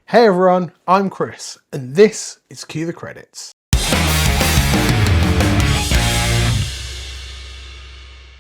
Hey everyone, I'm Chris, and this is Cue the Credits.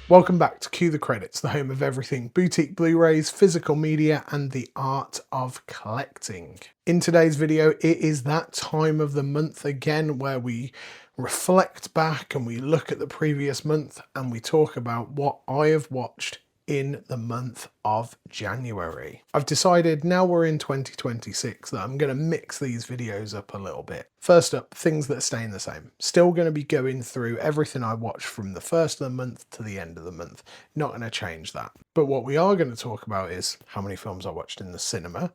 Welcome back to Cue the Credits, the home of everything boutique Blu-rays, physical media, and the art of collecting. In today's video, it is that time of the month again where we reflect back and we look at the previous month and we talk about what I have watched in the month of January. I've decided now we're in 2026 that I'm going to mix these videos up a little bit. First up, things that are staying the same. Still going to be going through everything I watched from the first of the month to the end of the month. Not going to change that. But what we are going to talk about is how many films I watched in the cinema,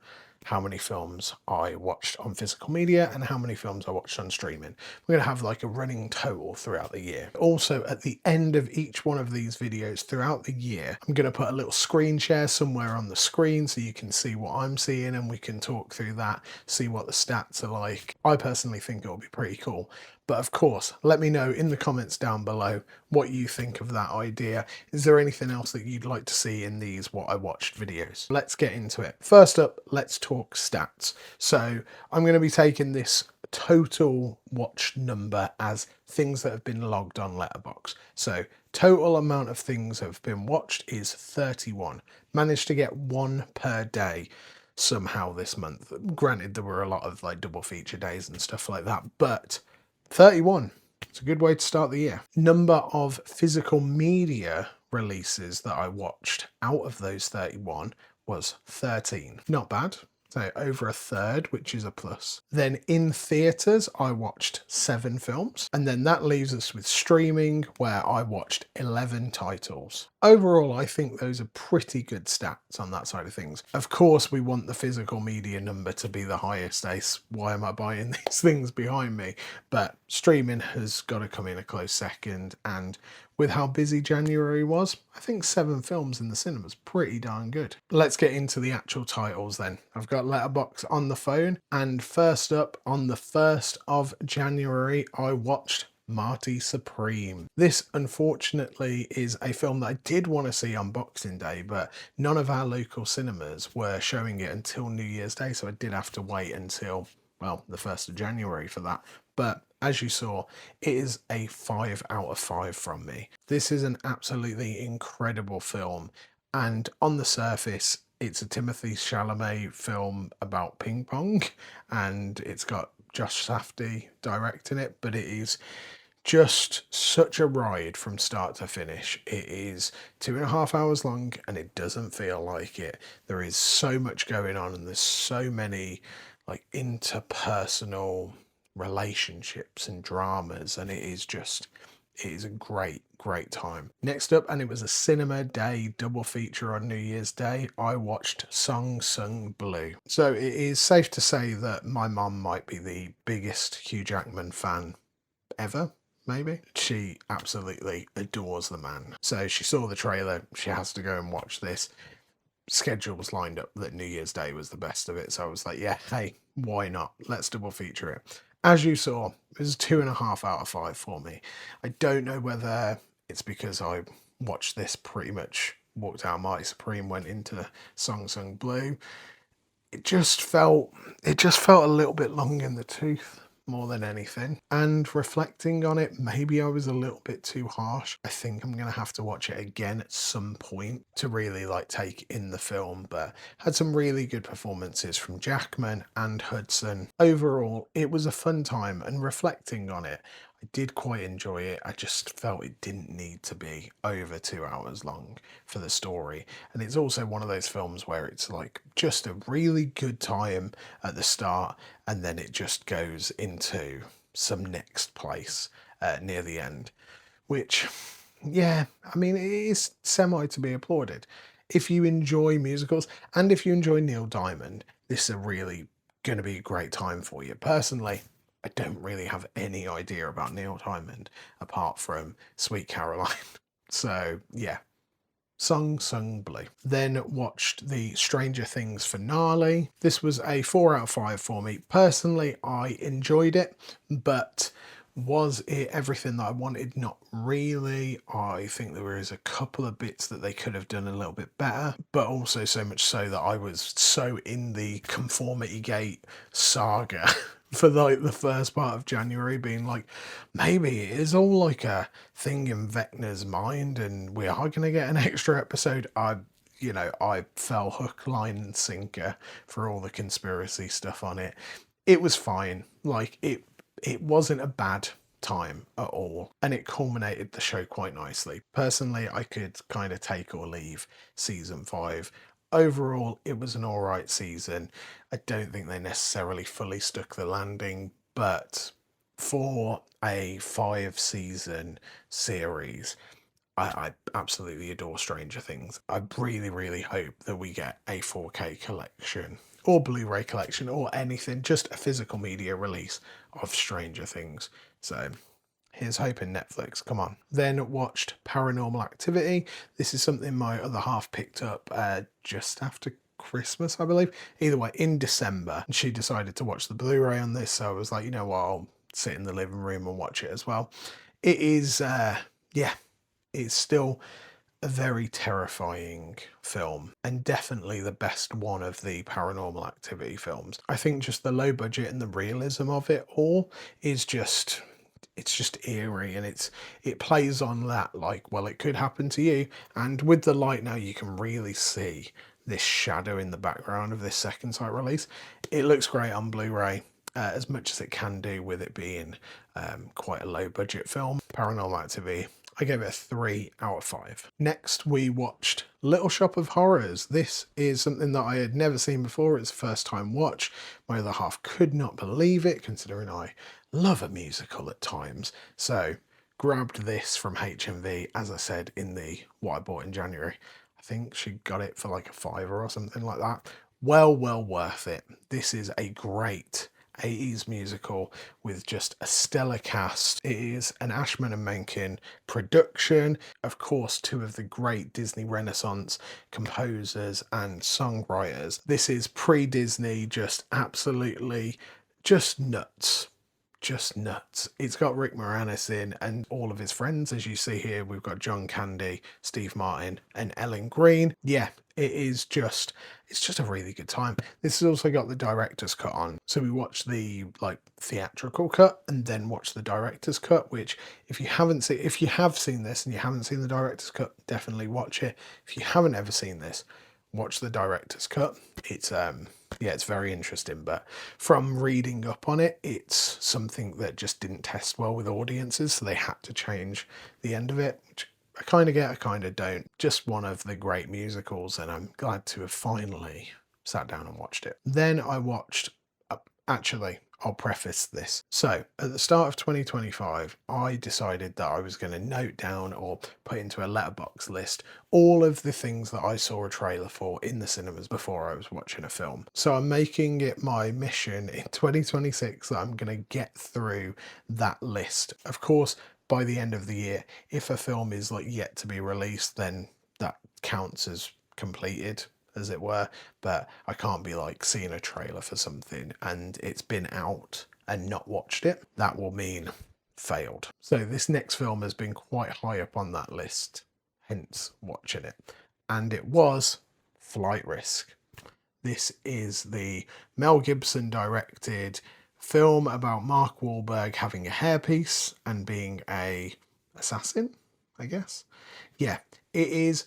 how many films I watched on physical media, and how many films I watched on streaming. We're going to have like a running total throughout the year. Also, at the end of each one of these videos throughout the year, I'm going to put a little screen share somewhere on the screen so you can see what I'm seeing and we can talk through that, see what the stats are like. I personally think it'll be pretty cool. But of course, let me know in the comments down below what you think of that idea. Is there anything else that you'd like to see in these what I watched videos? Let's get into it. First up, let's talk stats. So I'm going to be taking this total watch number as things that have been logged on Letterboxd. So total amount of things that have been watched is 31. Managed to get one per day somehow this month. Granted, there were a lot of like double feature days and stuff like that, but 31. It's a good way to start the year. Number of physical media releases that I watched out of those 31 was 13. Not bad. So over a third, which is a plus. Then in theatres, I watched 7 films. And then that leaves us with streaming, where I watched 11 titles. Overall, I think those are pretty good stats on that side of things. Of course, we want the physical media number to be the highest. Ace, why am I buying these things behind me? But streaming has got to come in a close second. And with how busy January was, I think 7 films in the cinemas pretty darn good. Let's get into the actual titles then. I've got Letterboxd on the phone, and first up, on the 1st of January, I watched Marty Supreme. This unfortunately is a film that I did want to see on Boxing Day, but none of our local cinemas were showing it until New Year's Day, so I did have to wait until, well, the 1st of January for that. But as you saw, it is a 5 out of 5 from me. This is an absolutely incredible film, and on the surface, it's a Timothée Chalamet film about ping pong, and it's got Josh Safdie directing it, but it is just such a ride from start to finish. It is 2.5 hours long, and it doesn't feel like it. There is so much going on, and there's so many like interpersonal relationships and dramas, and it is a great time. Next up, and it was a cinema day double feature on New Year's Day, I watched Song Sung Blue. So it is safe to say that my mum might be the biggest Hugh Jackman fan ever. Maybe. She absolutely adores the man. So she saw the trailer, she has to go and watch this. Schedule was lined up that New Year's Day was the best of it, so I was like, yeah, hey, why not? Let's double feature it. As you saw, it was a 2.5 out of 5 for me. I don't know whether it's because I watched this pretty much, walked out Marty Supreme, went into Song Sung Blue. It just felt a little bit long in the tooth more than anything. And reflecting on it, maybe I was a little bit too harsh. I think I'm gonna have to watch it again at some point to really like take in the film, but had some really good performances from Jackman and Hudson. Overall, it was a fun time, and reflecting on it, I did quite enjoy it. I just felt it didn't need to be over 2 hours long for the story. And it's also one of those films where it's like just a really good time at the start, and then it just goes into some next place near the end, which, yeah, I mean, it is semi to be applauded. If you enjoy musicals and if you enjoy Neil Diamond, this is really going to be a great time for you. Personally, I don't really have any idea about Neil Diamond apart from Sweet Caroline. So yeah, Song Sung Blue. Then watched the Stranger Things finale. This was a 4 out of 5 for me. Personally, I enjoyed it, but Was it everything that I wanted? Not really. I think there was a couple of bits that they could have done a little bit better, but also so much so that I was so in the conformity gate saga for like the first part of January, being like, maybe it is all like a thing in Vecna's mind and we are going to get an extra episode. I fell hook, line, and sinker for all the conspiracy stuff on it. It was fine. Like it wasn't a bad time at all, and it culminated the show quite nicely. Personally, I could kind of take or leave season 5. Overall, it was an alright season. I don't think they necessarily fully stuck the landing, but for a 5 season series, I absolutely adore Stranger Things. I really, really hope that we get a 4K collection or Blu-ray collection or anything, just a physical media release of Stranger Things. So here's hoping, Netflix, come on. Then watched Paranormal Activity. This is something my other half picked up just after Christmas, I believe. Either way, in December. She decided to watch the Blu-ray on this, so I was like, you know what, I'll sit in the living room and watch it as well. It is, yeah, it's still a very terrifying film, and definitely the best one of the Paranormal Activity films. I think just the low budget and the realism of it all is just, it's just eerie, and it plays on that, like, well, it could happen to you. And with the light now, you can really see this shadow in the background of this second sight release. It looks great on Blu-ray, as much as it can do with it being quite a low budget film. Paranormal Activity, I gave it a 3 out of 5. Next, we watched Little Shop of Horrors. This is something that I had never seen before. It's a first time watch. My other half could not believe it, considering I love a musical at times. So grabbed this from HMV, as I said, in the what I bought in January. I think she got it for like a £5 or something like that. Well worth it. This is a great 80s musical with just a stellar cast. It is an Ashman and Menken production. Of course, 2 of the great Disney Renaissance composers and songwriters. This is pre-Disney, just absolutely just nuts. Just nuts. It's got Rick Moranis in and all of his friends. As you see here, we've got John Candy, Steve Martin, and Ellen Green. Yeah, it's just a really good time. This has also got the director's cut on. So we watched the like theatrical cut and then watched the director's cut, which if you have seen this and you haven't seen the director's cut, definitely watch it. If you haven't ever seen this, watch the director's cut. It's it's very interesting, but from reading up on it, it's something that just didn't test well with audiences, so they had to change the end of it, which I kind of get, I kind of don't. Just one of the great musicals, and I'm glad to have finally sat down and watched it. Then I watched, actually, I'll preface this. So at the start of 2025, I decided that I was going to note down or put into a Letterboxd list all of the things that I saw a trailer for in the cinemas before I was watching a film. So I'm making it my mission in 2026 that I'm going to get through that list. Of course, by the end of the year, if a film is like yet to be released, then that counts as completed, as it were, but I can't be like seeing a trailer for something and it's been out and not watched it. That will mean failed. So this next film has been quite high up on that list, hence watching it. And it was Flight Risk. This is the Mel Gibson directed film about Mark Wahlberg having a hairpiece and being a assassin, I guess. Yeah, it is.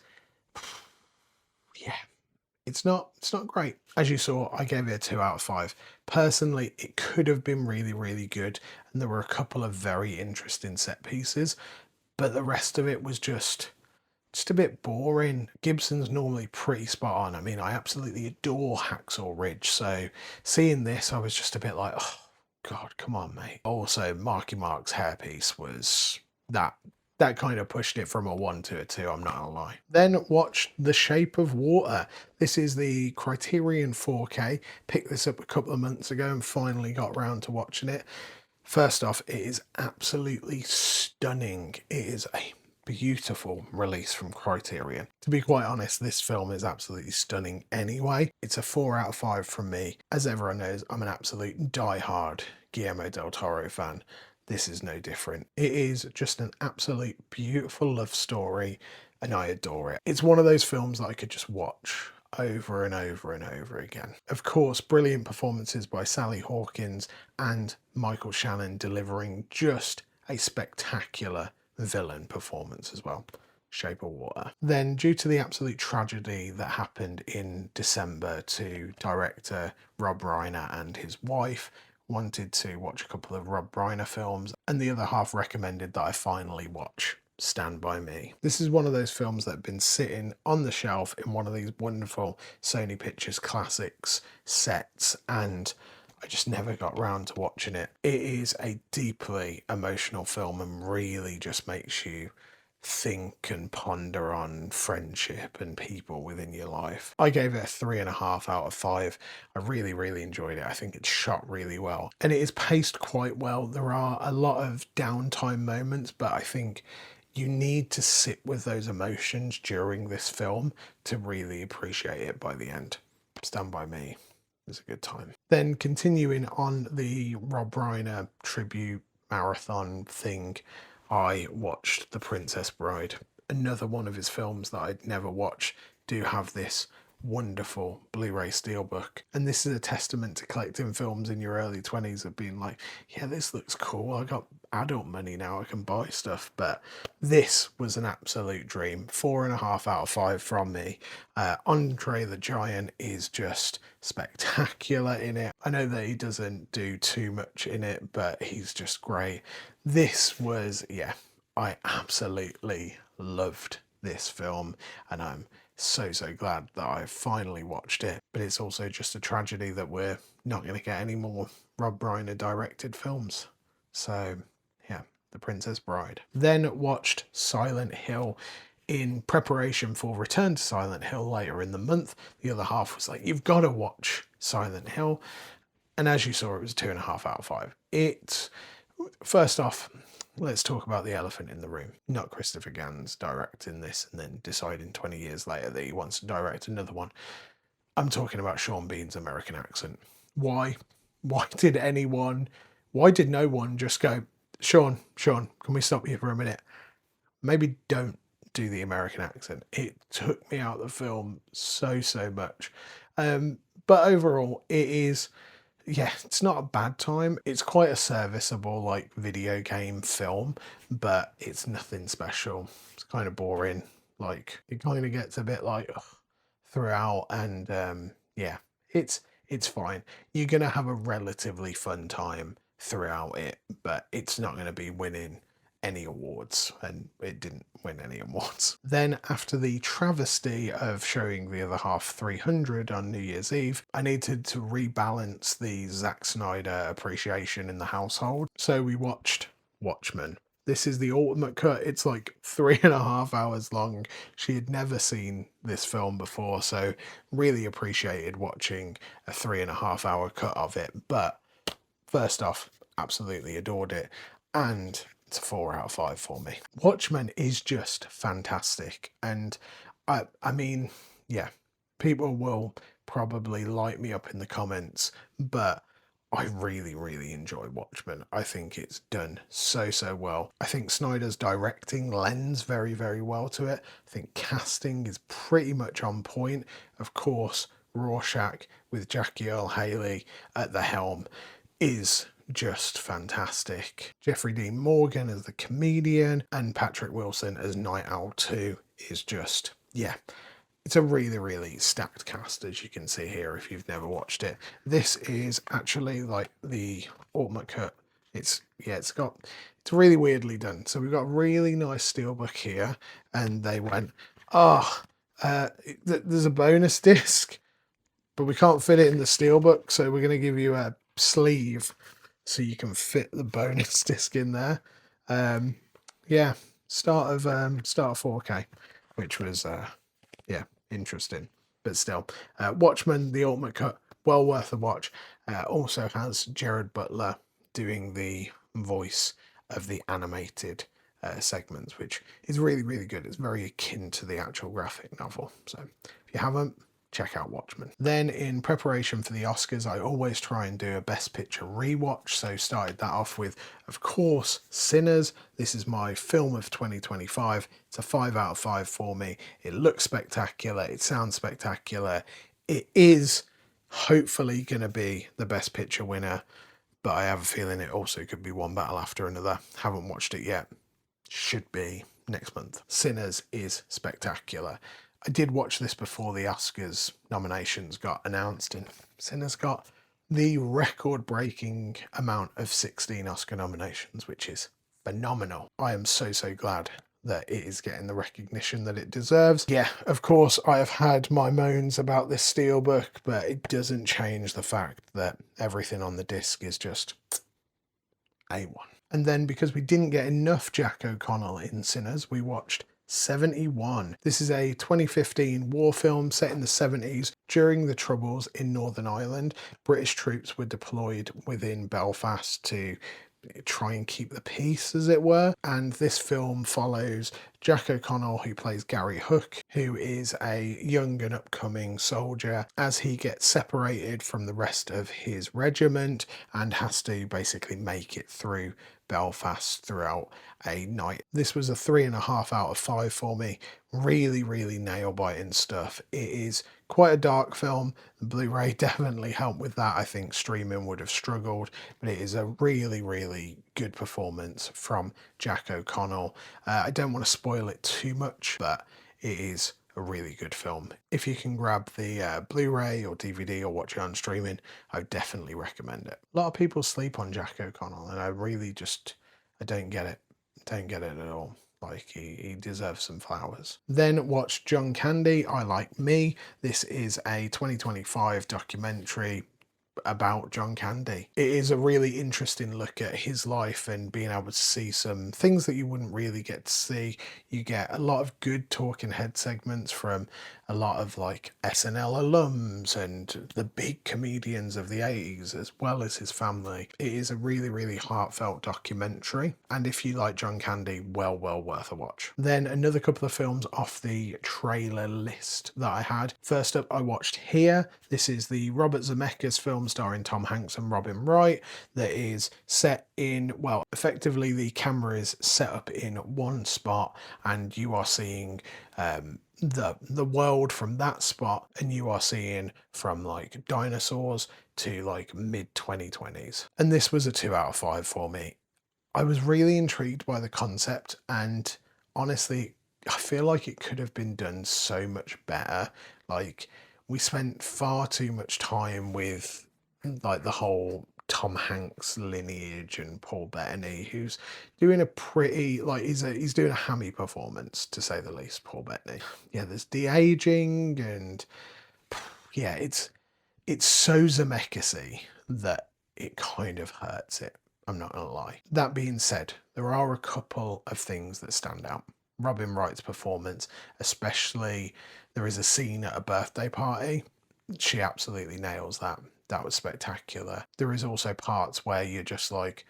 Yeah. It's not great. As you saw, I gave it a 2 out of 5. Personally, it could have been really good, and there were a couple of very interesting set pieces, but the rest of it was just a bit boring. Gibson's normally pretty spot on. I mean, I absolutely adore Hacksaw Ridge, so seeing this, I was just a bit like, oh God, come on, mate. Also, Marky Mark's hairpiece was that kind of pushed it from a 1 to a 2, I'm not gonna lie. Then watched The Shape of Water. This is the Criterion 4K. Picked this up a couple of months ago and finally got around to watching it. First off, it is absolutely stunning. It is a beautiful release from Criterion. To be quite honest, this film is absolutely stunning anyway. It's a 4 out of 5 from me. As everyone knows, I'm an absolute die-hard Guillermo del Toro fan. this is no different. It is just an absolute beautiful love story, and I adore it. It's one of those films that I could just watch over and over and over again. Of course, brilliant performances by Sally Hawkins and Michael Shannon delivering just a spectacular villain performance as well. Shape of Water. Then, due to the absolute tragedy that happened in December to director Rob Reiner and his wife, wanted to watch a couple of Rob Reiner films, and the other half recommended that I finally watch Stand By Me. This is one of those films that have been sitting on the shelf in one of these wonderful Sony Pictures Classics sets, and I just never got round to watching it. It is a deeply emotional film and really just makes you think and ponder on friendship and people within your life. I gave it a 3.5 out of 5. I really enjoyed it. I think it's shot really well and it is paced quite well. There are a lot of downtime moments, but I think you need to sit with those emotions during this film to really appreciate it by the end. Stand By Me is a good time. Then continuing on the Rob Reiner tribute marathon thing, I watched The Princess Bride, another one of his films that I'd never watched. Do have this wonderful Blu-ray steelbook, and this is a testament to collecting films in your early 20s of being like, yeah, this looks cool, I got adult money now, I can buy stuff. But this was an absolute dream. 4.5 out of 5 from me. Andre the Giant is just spectacular in it. I know that he doesn't do too much in it, but he's just great. This was, yeah, I absolutely loved this film, and I'm so glad that I finally watched it. But it's also just a tragedy that we're not going to get any more Rob Reiner directed films. So yeah, The Princess Bride. Then watched Silent Hill in preparation for Return to Silent Hill later in the month. The other half was like, you've got to watch Silent Hill. And as you saw, it was 2.5 out of 5. It, first off, let's talk about the elephant in the room. Not Christopher Gans directing this and then deciding 20 years later that he wants to direct another one. I'm talking about Sean Bean's American accent. Why? Why did no one just go, Sean, can we stop you for a minute? Maybe don't do the American accent. It took me out of the film so much. But overall, it is, yeah, it's not a bad time. It's quite a serviceable like video game film, but it's nothing special. It's kind of boring. Like it kind of gets a bit like throughout, and yeah, it's fine. You're gonna have a relatively fun time throughout it, but it's not going to be winning any awards, and it didn't win any awards. Then after the travesty of showing the other half 300 on New Year's Eve, I needed to rebalance the Zack Snyder appreciation in the household, so we watched Watchmen. This is the ultimate cut. It's like 3.5 hours long. She had never seen this film before, so really appreciated watching a 3.5 hour cut of it. But first off, absolutely adored it, and it's a 4 out of 5 for me. Watchmen is just fantastic, and I mean, yeah, people will probably light me up in the comments, but I really enjoy Watchmen. I think it's done so well. I think Snyder's directing lends very well to it. I think casting is pretty much on point. Of course, Rorschach with Jackie Earle Haley at the helm is just fantastic. Jeffrey Dean Morgan as the comedian and Patrick Wilson as Night Owl 2 is just, yeah, it's a really stacked cast, as you can see here if you've never watched it. This is actually like the ultimate cut. It's really weirdly done. So we've got a really nice steelbook here, and they went, there's a bonus disc, but we can't fit it in the steelbook, so we're going to give you a sleeve so you can fit the bonus disc in there. Yeah, start of 4K, which was yeah, interesting, but still. Watchmen, the ultimate cut, well worth a watch. Also has Jared Butler doing the voice of the animated segments, which is really good. It's very akin to the actual graphic novel. So if you haven't, check out Watchmen. Then in preparation for the Oscars, I always try and do a Best Picture rewatch. So started that off with, of course, Sinners. This is my film of 2025. It's a 5 out of 5 for me. It looks spectacular. It sounds spectacular. It is hopefully going to be the Best Picture winner, but I have a feeling it also could be one battle after another. Haven't watched it yet. Should be next month. Sinners is spectacular. I did watch this before the Oscars nominations got announced, and Sinners got the record-breaking amount of 16 Oscar nominations, which is phenomenal. I am so glad that it is getting the recognition that it deserves. Yeah, of course, I have had my moans about this steelbook, but it doesn't change the fact that everything on the disc is just A1. And then, because we didn't get enough Jack O'Connell in Sinners, we watched 71. This is a 2015 war film set in the 70s during the Troubles in Northern Ireland. British troops were deployed within Belfast to try and keep the peace, as it were. And this film follows Jack O'Connell, who plays Gary Hook, who is a young and upcoming soldier, as he gets separated from the rest of his regiment and has to basically make it through Belfast throughout a night. This was a 3.5 out of 5 for me. Really nail-biting stuff. It is quite a dark film. The Blu-ray definitely helped with that. I think streaming would have struggled, but it is a really good performance from Jack O'Connell. I don't want to spoil it too much, but it is a really good film. If you can grab the Blu-ray or DVD or watch it on streaming, I would definitely recommend it. A lot of people sleep on Jack O'Connell, and I don't get it. Don't get it at all. Like, he deserves some flowers. Then watched John Candy, I Like Me. This is a 2025 documentary about John Candy. It is a really interesting look at his life and being able to see some things that you wouldn't really get to see. You get a lot of good talking head segments from a lot of like SNL alums and the big comedians of the 80s, as well as his family. It is a really heartfelt documentary, and if you like John Candy, well worth a watch. Then another couple of films off the trailer list that I had. First up, I watched Here. This is the Robert Zemeckis film starring Tom Hanks and Robin Wright that is set in, well, effectively the camera is set up in one spot and you are seeing the world from that spot, and you are seeing from like dinosaurs to like mid 2020s. And this was a 2 out of 5 for me. I was really intrigued by the concept, and honestly, I feel like it could have been done so much better. Like, we spent far too much time with like the whole Tom Hanks lineage and Paul Bettany, who's doing a pretty, like, he's doing a hammy performance, to say the least, Paul Bettany. Yeah, there's de-aging, and yeah, it's so Zemeckis-y that it kind of hurts it. I'm not gonna lie. That being said, there are a couple of things that stand out. Robin Wright's performance, especially, there is a scene at a birthday party. She absolutely nails that. That was spectacular. There is also parts where you're just like,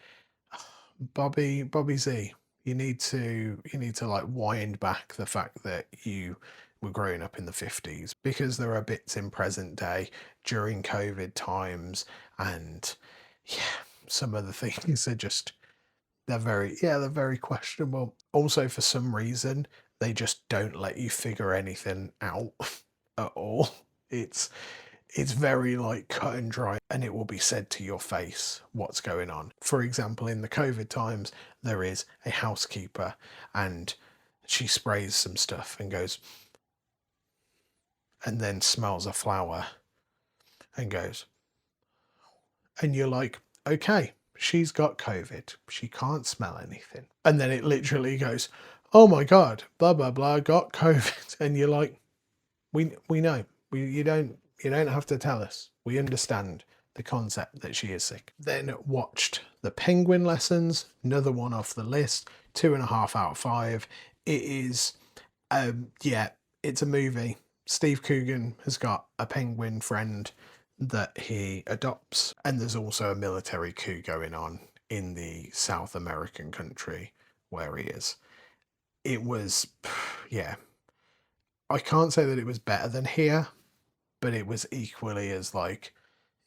Bobby Z, you need to like wind back the fact that you were growing up in the 50s, because there are bits in present day during COVID times, and yeah, some of the things are just, they're very questionable. Also, for some reason, they just don't let you figure anything out at all. It's very like cut and dry, and it will be said to your face what's going on. For example, in the COVID times, there is a housekeeper and she sprays some stuff and goes, and then smells a flower and goes, and you're like, okay, she's got COVID. She can't smell anything. And then it literally goes, oh my God, blah, blah, blah, got COVID. And you're like, we know. You don't have to tell us. We understand the concept that she is sick. Then watched The Penguin Lessons, another one off the list, 2.5 out of 5. It is, yeah, it's a movie. Steve Coogan has got a penguin friend that he adopts, and there's also a military coup going on in the South American country where he is. It was, yeah, I can't say that it was better than Here, but it was equally as like,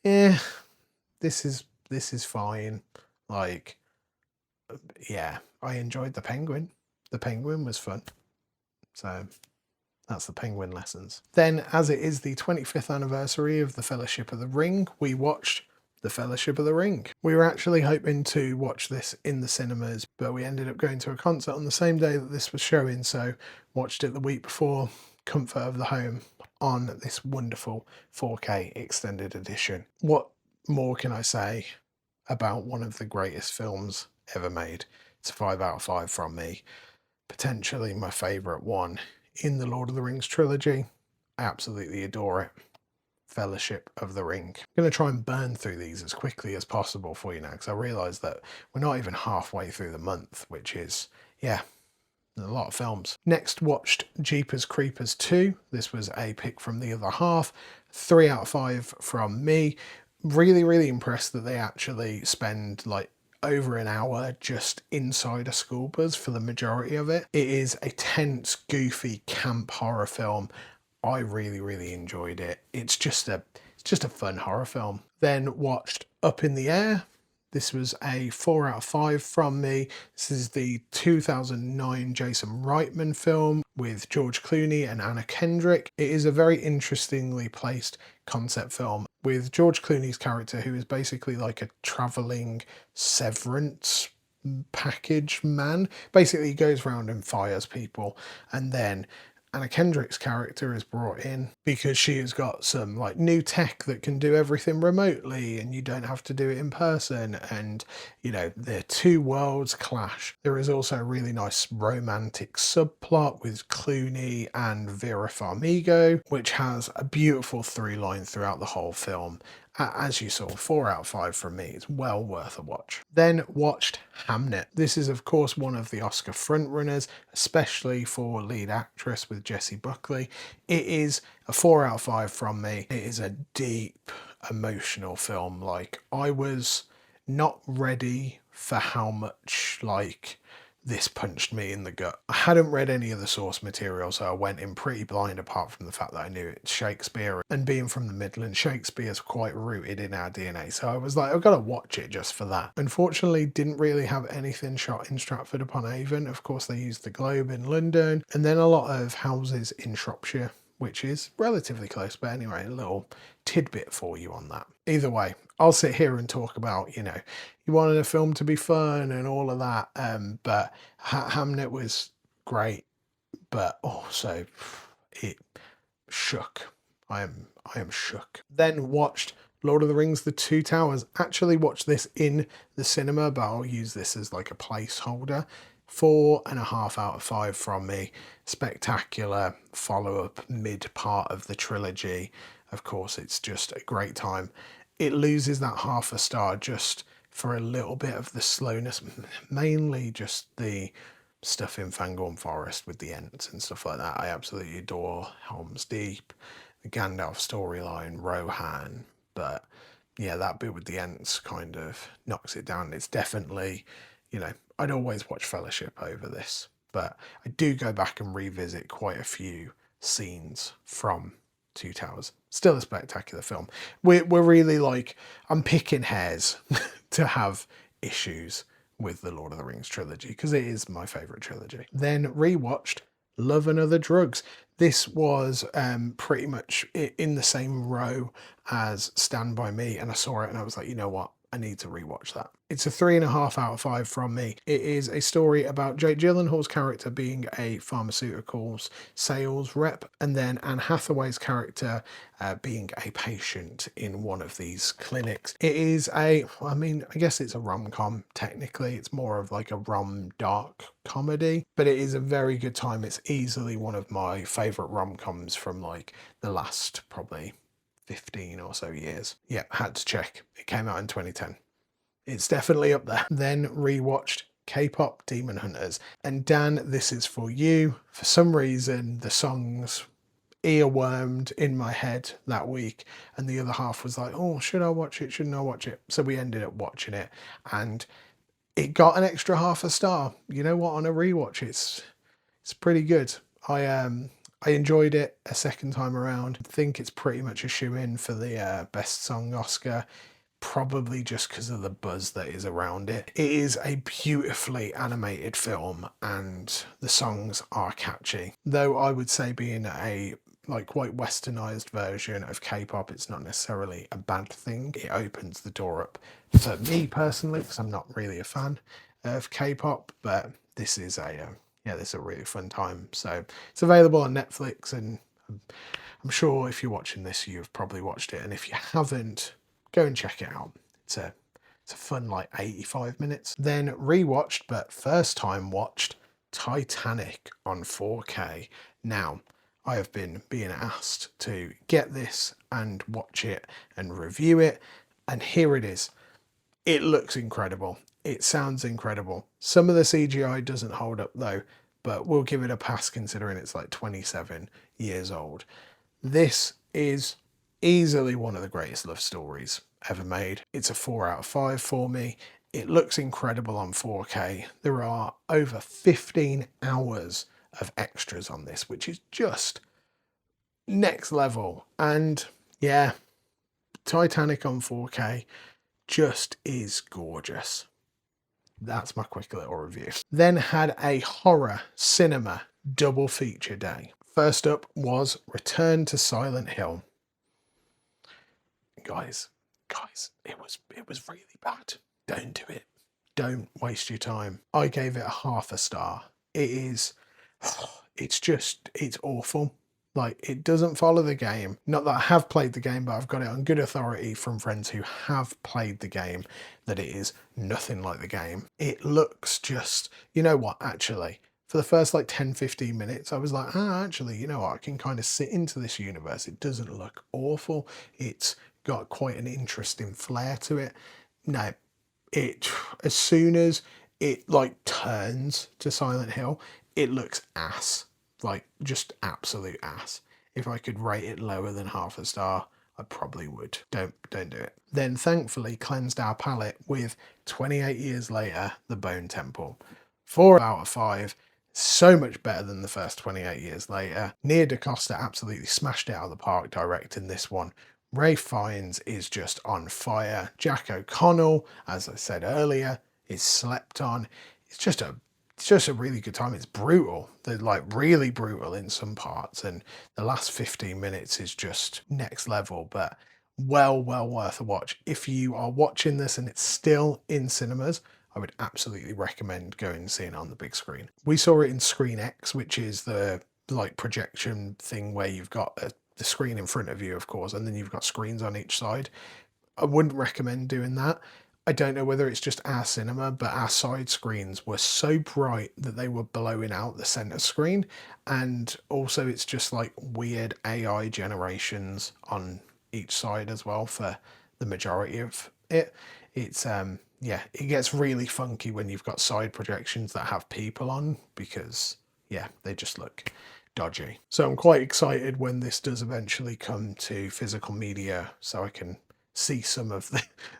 yeah, this is fine. Like, yeah, I enjoyed the Penguin. The Penguin was fun. So that's the Penguin lessons. Then, as it is the 25th anniversary of the Fellowship of the Ring, we watched the Fellowship of the Ring. We were actually hoping to watch this in the cinemas, but we ended up going to a concert on the same day that this was showing, so watched it the week before, comfort of the home, on this wonderful 4K extended edition. What more can I say about one of the greatest films ever made? It's a 5 out of 5 from me. Potentially my favourite one in the Lord of the Rings trilogy. I absolutely adore it. Fellowship of the Ring. I'm going to try and burn through these as quickly as possible for you now, because I realise that we're not even halfway through the month, which is, yeah, a lot of films. Next, watched Jeepers Creepers 2. This was a pick from the other half. 3 out of 5 from me. Really, really impressed that they actually spend like over an hour just inside a school bus for the majority of it. It is a tense, goofy, camp horror film. I really, really enjoyed it. It's just a fun horror film. Then watched Up in the Air. This was a 4 out of 5 from me. This is the 2009 Jason Reitman film with George Clooney and Anna Kendrick. It is a very interestingly placed concept film with George Clooney's character, who is basically like a traveling severance package man. Basically, he goes around and fires people, and then Anna Kendrick's character is brought in because she has got some like new tech that can do everything remotely and you don't have to do it in person, and you know, the two worlds clash. There is also a really nice romantic subplot with Clooney and Vera Farmiga, which has a beautiful through line throughout the whole film. As you saw, 4 out of 5 from me. It's well worth a watch. Then watched Hamnet. This is of course one of the Oscar frontrunners, especially for lead actress with Jessie Buckley. It is a 4 out of 5 from me. It is a deep, emotional film. Like, I was not ready for how much like this punched me in the gut. I hadn't read any of the source material, so I went in pretty blind, apart from the fact that I knew it's Shakespeare, and being from the Midlands, Shakespeare's quite rooted in our DNA, so I was like, I've got to watch it just for that. Unfortunately, didn't really have anything shot in Stratford upon Avon. Of course, they used the Globe in London, and then a lot of houses in Shropshire, which is relatively close, but anyway, a little tidbit for you on that. Either way, I'll sit here and talk about, you know, you wanted a film to be fun and all of that, but Hamnet was great, but also it shook. I am shook. Then watched Lord of the Rings, The Two Towers. Actually watched this in the cinema, but I'll use this as like a placeholder. 4.5 out of 5 from me. Spectacular follow-up mid part of the trilogy. Of course, it's just a great time. It loses that half a star just for a little bit of the slowness, mainly just the stuff in Fangorn Forest with the Ents and stuff like that. I absolutely adore Helm's Deep, the Gandalf storyline, Rohan, but yeah, that bit with the Ents kind of knocks it down. It's definitely, you know, I'd always watch Fellowship over this, but I do go back and revisit quite a few scenes from Two Towers. Still a spectacular film. We're really like, I'm picking hairs to have issues with the Lord of the Rings trilogy, because it is my favourite trilogy. Then rewatched Love and Other Drugs. This was pretty much in the same row as Stand By Me, and I saw it and I was like, you know what? I need to rewatch that. It's a 3.5 out of 5 from me. It is a story about Jake Gyllenhaal's character being a pharmaceuticals sales rep, and then Anne Hathaway's character being a patient in one of these clinics. It is I guess it's a rom-com technically. It's more of like a rom-dark comedy, but it is a very good time. It's easily one of my favourite rom-coms from like the last probably 15 or so years. Yeah, had to check. It came out in 2010. It's definitely up there. Then rewatched K-pop Demon Hunters. And Dan, this is for you. For some reason, the songs earwormed in my head that week, and the other half was like, oh, should I watch it? Shouldn't I watch it? So we ended up watching it, and it got an extra half a star. You know what? On a rewatch, it's pretty good. I enjoyed it a second time around. I think it's pretty much a shoe-in for the Best Song Oscar, probably just because of the buzz that is around it. It is a beautifully animated film and the songs are catchy. Though I would say being a quite westernized version of K-pop, it's not necessarily a bad thing. It opens the door up for me personally, because I'm not really a fan of K-pop, but this is a this is a really fun time. So it's available on Netflix, and I'm sure if you're watching this, you've probably watched it, and if you haven't, go and check it out. It's a fun 85 minutes. Then rewatched, but first time watched, Titanic on 4K. Now, I have been being asked to get this and watch it and review it, and here it is. It looks incredible. It sounds incredible. Some of the CGI doesn't hold up though, but we'll give it a pass considering it's 27 years old. This is easily one of the greatest love stories ever made. It's a 4 out of 5 for me. It looks incredible on 4K. There are over 15 hours of extras on this, which is just next level. And yeah, Titanic on 4K just is gorgeous. That's my quick little review. Then had a horror cinema double feature day. First up was Return to Silent Hill. Guys, it was really bad. Don't do it. Don't waste your time. I gave it a half a star. It's awful. It doesn't follow the game. Not that I have played the game, but I've got it on good authority from friends who have played the game that it is nothing like the game. It looks just, you know what, actually, for the first 10-15 minutes, I was like, actually, you know what, I can kind of sit into this universe. It doesn't look awful. It's got quite an interesting flair to it. No, as soon as it turns to Silent Hill, it looks ass. Just absolute ass. If I could rate it lower than half a star, I probably would. Don't do it. Then thankfully cleansed our palate with 28 years later, The Bone Temple. 4 out of 5. So much better than the first 28 years later. Nia DaCosta absolutely smashed it out of the park directing this one. Ralph Fiennes is just on fire. Jack O'Connell, as I said earlier, is slept on. It's just a really good time. It's brutal. They're really brutal in some parts, and the last 15 minutes is just next level, but well worth a watch. If you are watching this and it's still in cinemas, I would absolutely recommend going and seeing it on the big screen. We saw it in Screen X, which is the projection thing where you've got the screen in front of you, of course, and then you've got screens on each side. I wouldn't recommend doing that. I don't know whether it's just our cinema, but our side screens were so bright that they were blowing out the center screen. And also it's just weird AI generations on each side as well for the majority of it. It's, yeah, it gets really funky when you've got side projections that have people on because, yeah, they just look dodgy. So I'm quite excited when this does eventually come to physical media so I can see some of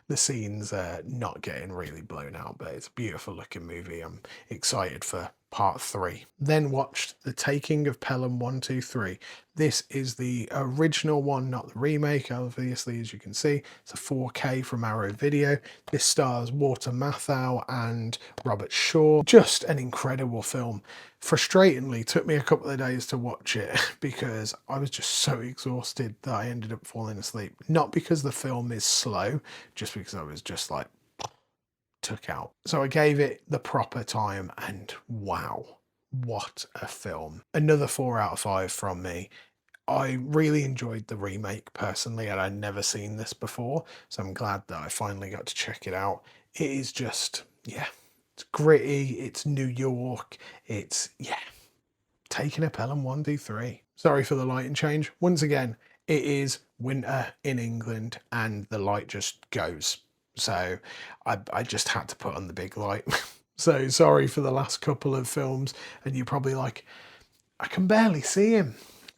the scenes not getting really blown out, but it's a beautiful looking movie. I'm excited for part 3. Then watched The Taking of Pelham 123. This is the original one, not the remake, obviously, as you can see. It's a 4K from Arrow Video. This stars Walter Matthau and Robert Shaw. Just an incredible film. Frustratingly, took me a couple of days to watch it because I was just so exhausted that I ended up falling asleep. Not because the film is slow, just because I was just took out. So I gave it the proper time and wow, what a film. Another 4 out of 5 from me. I really enjoyed the remake personally, and I'd never seen this before, so I'm glad that I finally got to check it out. It is just, yeah, it's gritty, it's New York, it's, yeah, Taking a Pelham 123. Sorry for the lighting change. Once again, it is winter in England and the light just goes. So I just had to put on the big light. So sorry for the last couple of films, and you're probably like, I can barely see him.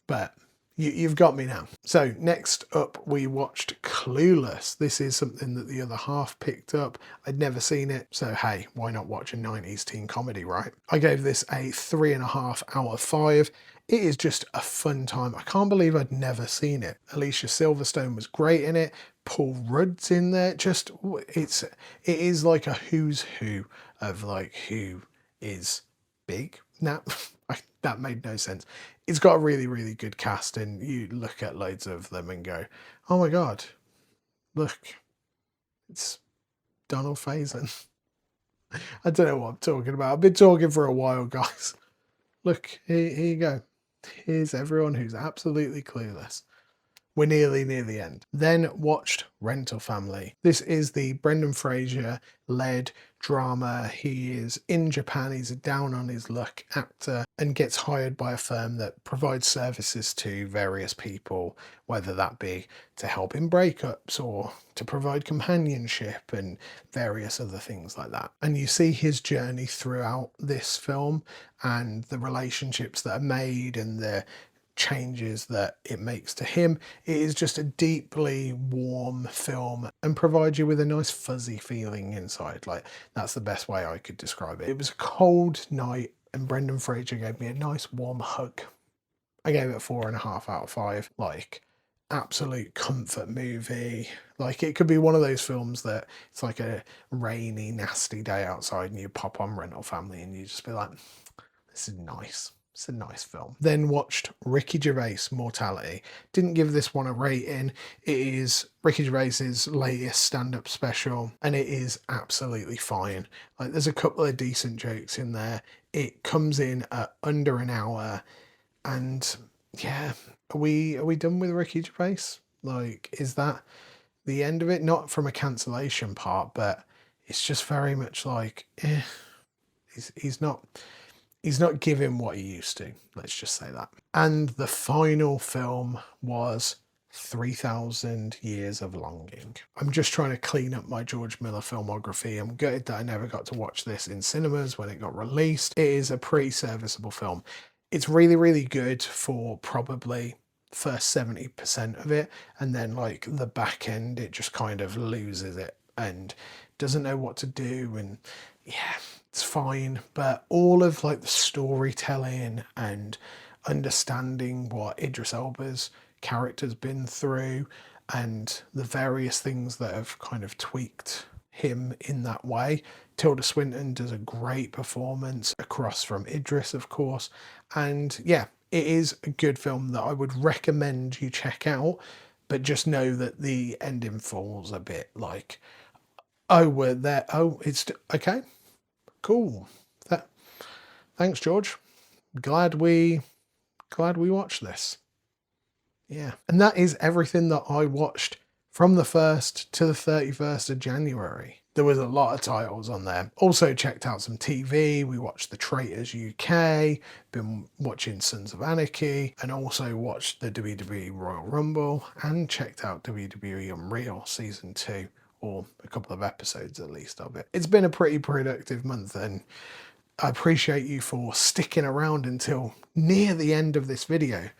But You've got me now. So next up, we watched Clueless. This is something that the other half picked up. I'd never seen it, so hey, why not watch a 90s teen comedy, right? I gave this a 3.5 out of 5. It is just a fun time. I can't believe I'd never seen it. Alicia Silverstone was great in it. Paul Rudd's in there. It is like a who's who of like who is big now. That made no sense. It's got a really, really good cast, and you look at loads of them and go, oh my God, look, it's Donald Faison. I don't know what I'm talking about. I've been talking for a while, guys. Look, here you go. Here's everyone who's absolutely clueless. We're nearly near the end. Then watched Rental Family. This is the Brendan Fraser led drama. He is in Japan. He's a down on his luck actor and gets hired by a firm that provides services to various people, whether that be to help in breakups or to provide companionship and various other things like that. And you see his journey throughout this film and the relationships that are made and the changes that it makes to him. It is just a deeply warm film and provides you with a nice fuzzy feeling inside. Like, that's the best way I could describe it. It was a cold night and Brendan Fraser gave me a nice warm hug. I gave it 4.5 out of 5. Like, absolute comfort movie. Like, it could be one of those films that it's like a rainy, nasty day outside and you pop on Rental Family and you just be like, this is nice. It's a nice film. Then watched Ricky Gervais' Mortality. Didn't give this one a rating. It is Ricky Gervais's latest stand-up special, and it is absolutely fine. Like, there's a couple of decent jokes in there. It comes in at under an hour, and yeah, are we done with Ricky Gervais? Like, is that the end of it? Not from a cancellation part, but it's just very much like, he's not giving what he used to, let's just say that. And the final film was 3,000 Years of Longing. I'm just trying to clean up my George Miller filmography. I'm gutted that I never got to watch this in cinemas when it got released. It is a pretty serviceable film. It's really, really good for probably first 70% of it, and then like the back end, it just kind of loses it and doesn't know what to do, and yeah, it's fine. But all of like the storytelling and understanding what Idris Elba's character's been through and the various things that have kind of tweaked him in that way. Tilda Swinton does a great performance across from Idris, of course, and yeah, it is a good film that I would recommend you check out, but just know that the ending falls a bit like, oh, we're there, oh, it's okay, cool. Thanks, George. Glad we watched this. Yeah. And that is everything that I watched from the 1st to the 31st of January. There was a lot of titles on there. Also checked out some TV. We watched The Traitors UK, been watching Sons of Anarchy, and also watched the WWE Royal Rumble and checked out WWE Unreal Season 2, or a couple of episodes at least of it. It's been a pretty productive month, and I appreciate you for sticking around until near the end of this video.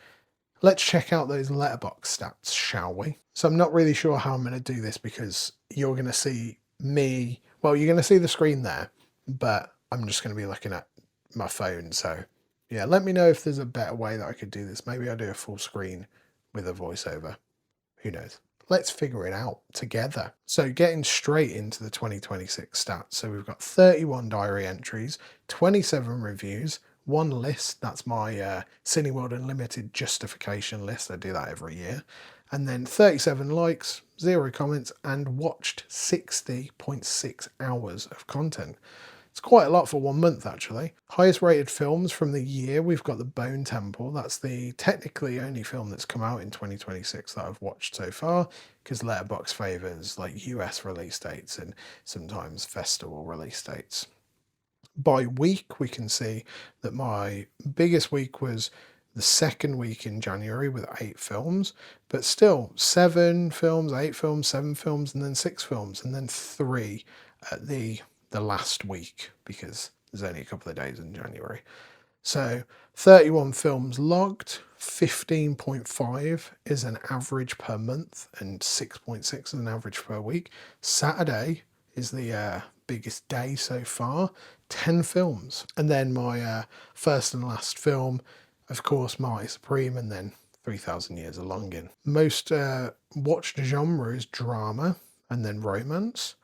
Let's check out those Letterboxd stats, shall we? So I'm not really sure how I'm going to do this because you're going to see me, well, you're going to see the screen there, but I'm just going to be looking at my phone. So yeah, let me know if there's a better way that I could do this. Maybe I'll do a full screen with a voiceover. Who knows? Let's figure it out together. So getting straight into the 2026 stats. So we've got 31 diary entries, 27 reviews, 1 list. That's my Cineworld Unlimited justification list. I do that every year. And then 37 likes, 0 comments, and watched 60.6 hours of content. It's quite a lot for 1 month, actually. Highest rated films from the year, we've got The Bone Temple. That's the technically only film that's come out in 2026 that I've watched so far, because Letterboxd favours like US release dates and sometimes festival release dates. By week, we can see that my biggest week was the second week in January with 8 films, but still 7 films, 8 films, 7 films, and then 6 films, and then 3 at the last week, because there's only a couple of days in January. So 31 films logged, 15.5 is an average per month, and 6.6 is an average per week. Saturday is the biggest day so far, 10 films. And then my first and last film, of course, Marty Supreme, and then 3,000 Years of Longing. Most watched genre is drama, and then romance.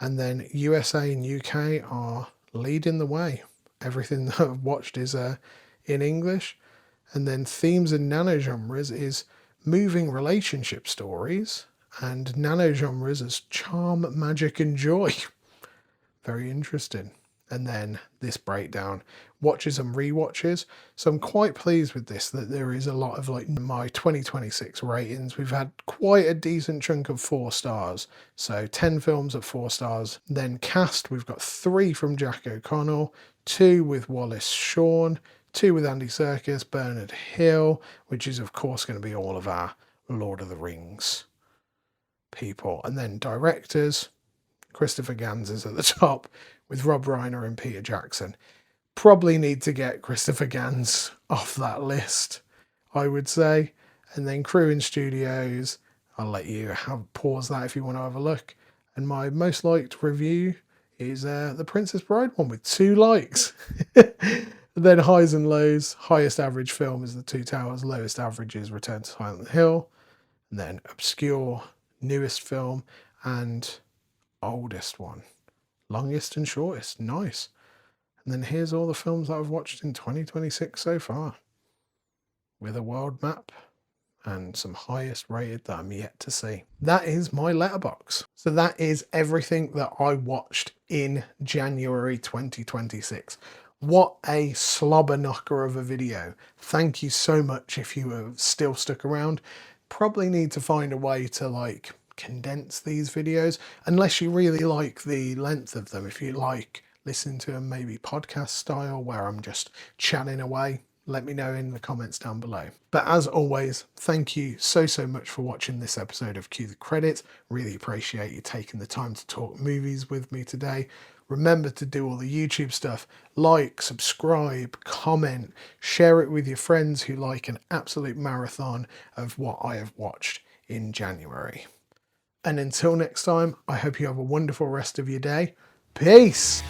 And then USA and UK are leading the way. Everything that I've watched is in English. And then themes and nanogenres is moving relationship stories, and nanogenres as charm, magic and joy. Very interesting. And then this breakdown, watches and rewatches. So I'm quite pleased with this, that there is a lot of, like, my 2026 ratings. We've had quite a decent chunk of 4 stars. So 10 films at 4 stars. Then cast, we've got 3 from Jack O'Connell, 2 with Wallace Shawn, 2 with Andy Serkis, Bernard Hill, which is of course going to be all of our Lord of the Rings people. And then directors, Christopher Gans is at the top with Rob Reiner and Peter Jackson. Probably need to get Christopher Gans off that list, I would say. And then crew and studios, I'll let you pause that if you want to have a look. And my most liked review is the Princess Bride one with 2 likes. Then highs and lows, highest average film is The Two Towers, lowest average is Return to Silent Hill. And then obscure, newest film, and oldest one, longest and shortest. Nice. And then here's all the films that I've watched in 2026 so far, with a world map and some highest rated that I'm yet to see. That is my letterbox. So that is everything that I watched in January 2026. What a slobber knocker of a video. Thank you so much if you have still stuck around. Probably need to find a way to, like, condense these videos, unless you really like the length of them. If you like listening to them maybe podcast style where I'm just chatting away, let me know in the comments down below. But as always, thank you so much for watching this episode of Cue the Credits. Really appreciate you taking the time to talk movies with me today. Remember to do all the YouTube stuff. Like, subscribe, comment, share it with your friends who like an absolute marathon of what I have watched in January. And until next time, I hope you have a wonderful rest of your day. Peace!